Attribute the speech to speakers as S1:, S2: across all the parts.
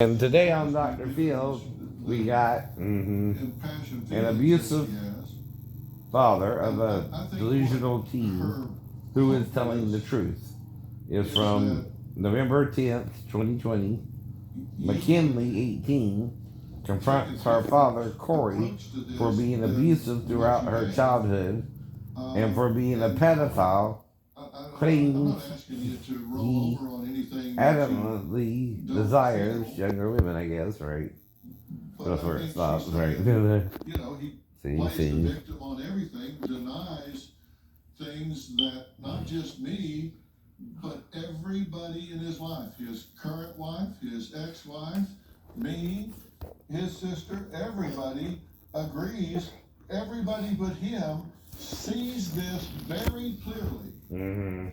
S1: And today on Dr. Field, we got an abusive father of a delusional teen who is telling the truth. It's from November 10th, 2020. McKinley, 18, confronts her father, Corey, for being abusive throughout her childhood and for being a pedophile, claims he adamantly desires younger women, I guess, right? That's where it stops, right?
S2: He see. The victim on everything, denies things that not just me, but everybody in his life, his current wife, his ex-wife, me, his sister, everybody agrees. Everybody but him sees this very clearly.
S1: Mm-hmm.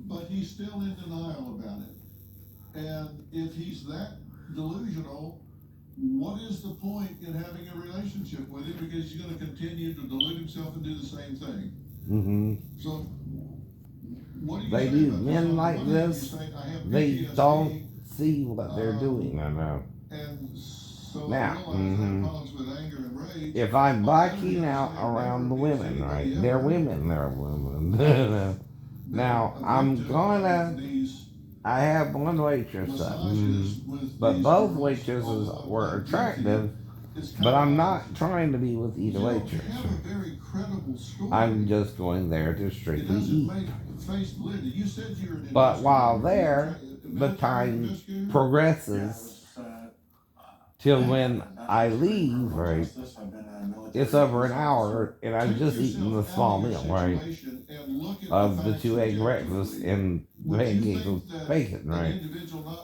S2: But he's still in denial about it. And if he's that delusional, what is the point in having a relationship with him? Because he's going to continue to delude himself and do the same thing.
S1: Mm-hmm.
S2: So, what do you
S1: they
S2: say
S1: do
S2: about
S1: men
S2: this?
S1: like this. They don't see what they're doing. I know.
S2: And so
S1: now,
S2: with anger and rage,
S1: if I'm blacking out around the women, right? They're women. They're women. Now I'm gonna. I have one waitress, but both waitresses were attractive. But I'm not trying to be with either waitress. I'm just going there to strictly eat. But while there, the time progresses till when I leave, right? It's over an hour, and I've just eaten the small meal, right? Of the 2 egg breakfast and the pancakes with bacon, right?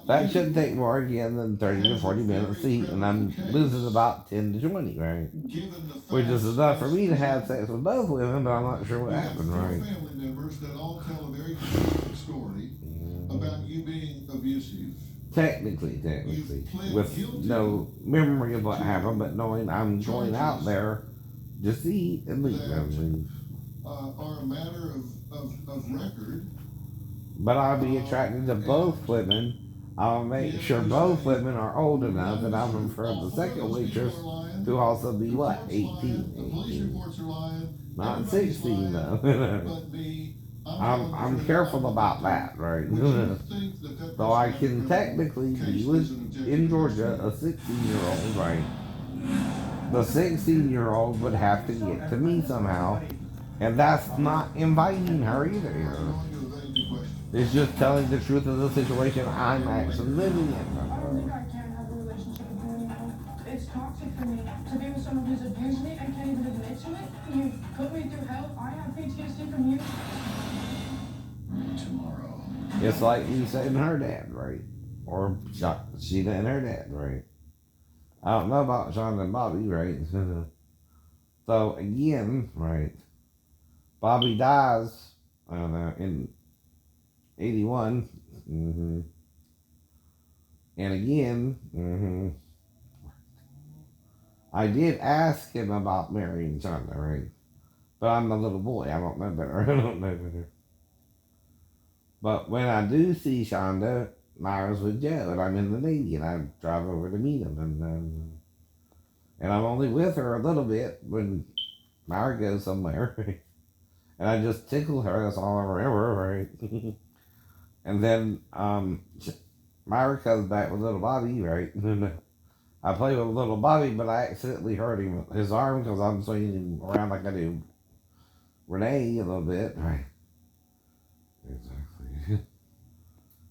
S1: That shouldn't take more again than 30 to 40 minutes to eat, and I'm losing about 10 to 20, right? Which is enough for me to have sex with both women, but I'm not sure what happened, right?
S2: Family members that all tell a very story about you being abusive.
S1: Technically, with no memory of what happened, but knowing I'm going out there just to eat and leave.
S2: Are a matter of record.
S1: But I'll be attracted to both women. I'll make sure both women are old enough, and I'll prefer the second waitress to also be what? 18. Not 16 though. I'm careful about that, right? So I can technically be with, in Georgia, a 16-year-old, right? The 16-year-old would have to get to me somehow, and that's not inviting her either. It's just telling the truth of the situation I'm actually living in.
S3: I can't have a relationship with you anymore. It's toxic for me to be with someone who's abused me and can't even admit to it. You put me through hell. I have PTSD from you.
S2: Tomorrow.
S1: It's like Lisa and her dad, right? Or Sheila and her dad, right? I don't know about Sean and Bobby, right? So again, right? Bobby dies, I don't know, in 81. Mm-hmm. And again, I did ask him about marrying Shonda, right? But I'm a little boy. I don't know better. I don't know better. But when I do see Shonda, Myra's with Joe, and I'm in the Navy, and I drive over to meet him, and I'm only with her a little bit when Myra goes somewhere, and I just tickle her. That's all I remember, right? And then Myra comes back with little Bobby, right? I play with little Bobby, but I accidentally hurt him his arm because I'm swinging him around like I do Renee a little bit, right? Exactly.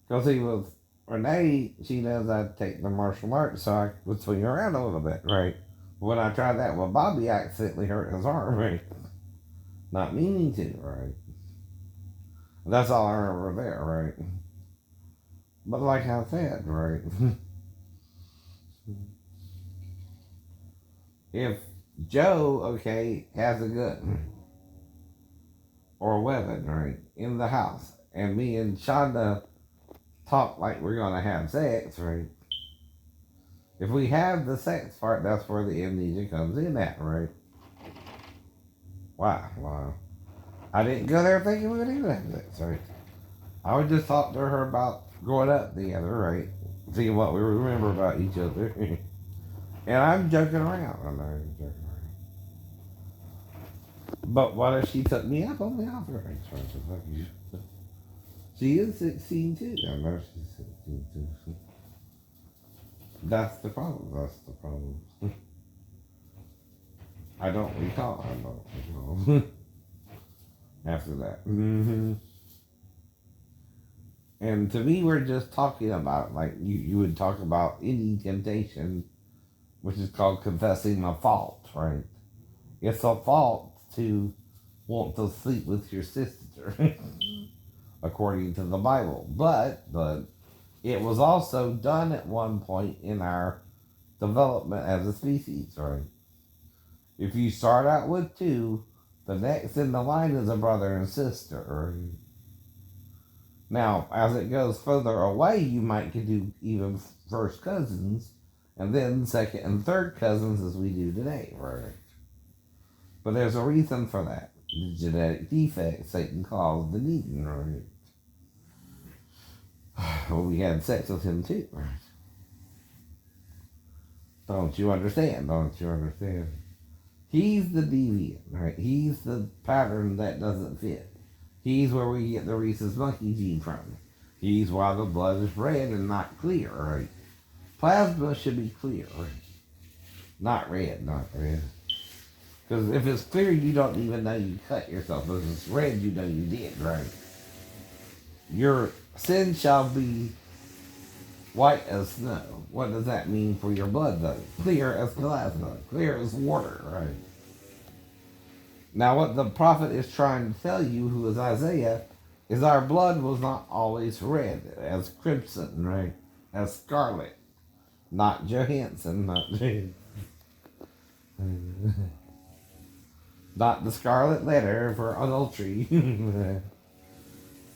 S1: Because he was Renee, she knows I take the martial arts, so I would swing around a little bit, right? When I tried that with Bobby, I accidentally hurt his arm, right? Not meaning to, right? That's all I remember there, right? But like I said, right? If Joe, okay, has a gun or a weapon, right, in the house, and me and Shonda talk like we're gonna have sex, right? If we have the sex part, that's where the amnesia comes in at, right? Wow. I didn't go there thinking we were gonna have sex, right? I would just talk to her about growing up together, right? See what we remember about each other. And I'm joking around. I know I'm joking around. But what if she took me up on the offer? She is 16 too. I know she's 16 too. That's the problem. That's the problem. I don't recall. I don't recall. After that. Mm-hmm. And to me, we're just talking about, like, you would talk about any temptation, which is called confessing a fault, right? It's a fault to want to sleep with your sister, according to the Bible. But it was also done at one point in our development as a species, right? If you start out with two, the next in the line is a brother and sister, right? Now, as it goes further away, you might do even first cousins, and then second and third cousins as we do today, right? But there's a reason for that. The genetic defect Satan caused in Eden, right? Well, we had sex with him too, right? Don't you understand? Don't you understand? He's the deviant, right? He's the pattern that doesn't fit. He's where we get the Rhesus monkey gene from. He's why the blood is red and not clear, right? Plasma should be clear, right? Not red, not red. Because if it's clear, you don't even know you cut yourself. If it's red, you know you did, right? Your sin shall be white as snow. What does that mean for your blood, though? Clear as plasma. Clear as water, right? Now, what the prophet is trying to tell you, who is Isaiah, is our blood was not always red, as crimson, right? As scarlet. Not Johansson, not not the scarlet letter for adultery.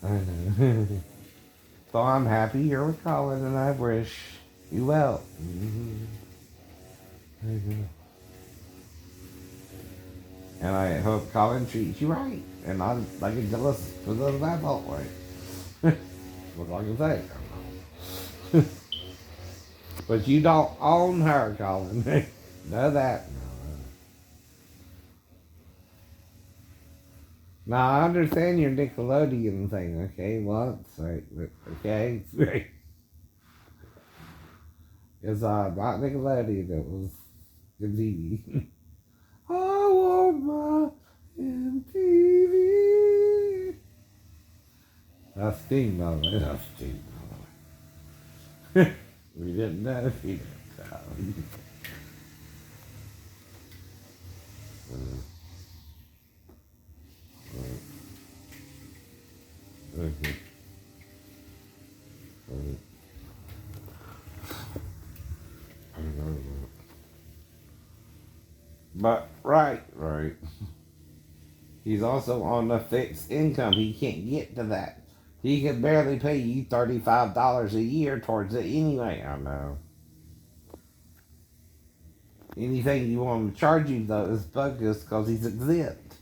S1: I know. So I'm happy you're with Colin, and I wish you well. And I hope Colin treats you right, and not like a jealous because of that fault way. What I can say. But you don't own her, Colin. Know that. Now I understand your Nickelodeon thing, okay? Once, right? Okay, right? It's not Nickelodeon. It was the TV. I want my MTV. That's Steamboat. That's Steamboat. We didn't know he did that. Okay. But right. He's also on a fixed income. He can't get to that. He can barely pay you $35 a year towards it anyway. I know. Anything you want to charge you though is bogus because he's exempt,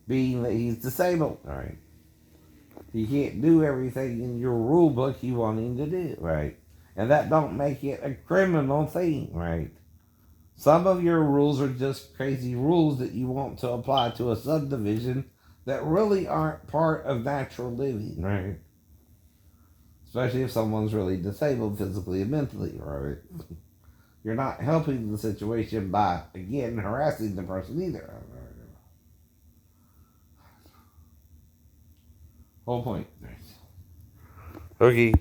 S1: being that he's disabled. Right. He can't do everything in your rule book you want him to do. Right. And that don't make it a criminal thing. Right. Some of your rules are just crazy rules that you want to apply to a subdivision that really aren't part of natural living, right? Especially if someone's really disabled physically and mentally, right? You're not helping the situation by, again, harassing the person either. Whole point. Okay.